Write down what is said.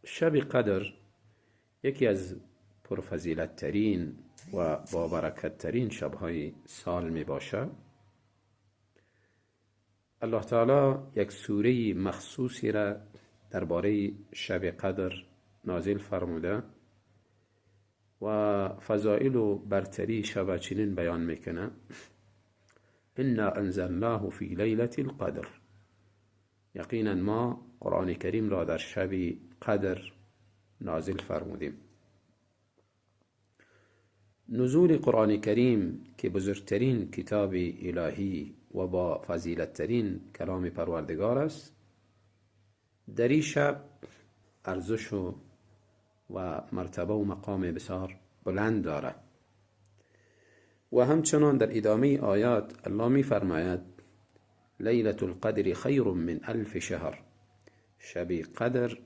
شب قدر یکی از پرفضیلت ترین و بابرکت ترین شبهای سال می باشد. الله تعالی یک سوره مخصوصی را درباره شب قدر نازل فرموده و فضائل و برتری شب چنین بیان میکنه: انا انزلناه فی لیلة القدر، یقینا ما قرآن کریم را در شب قدر نازل فرمودیم. نزول قرآن کریم که بزرگترین کتاب الهی و با فضیلت ترین کلام پروردگار است، در این شب ارزش و مرتبه و مقام بسیار بلند دارد. و همچنان در ادامه آیات الله می فرماید: لیلة القدر خیر من 1000 شهر، شب قدر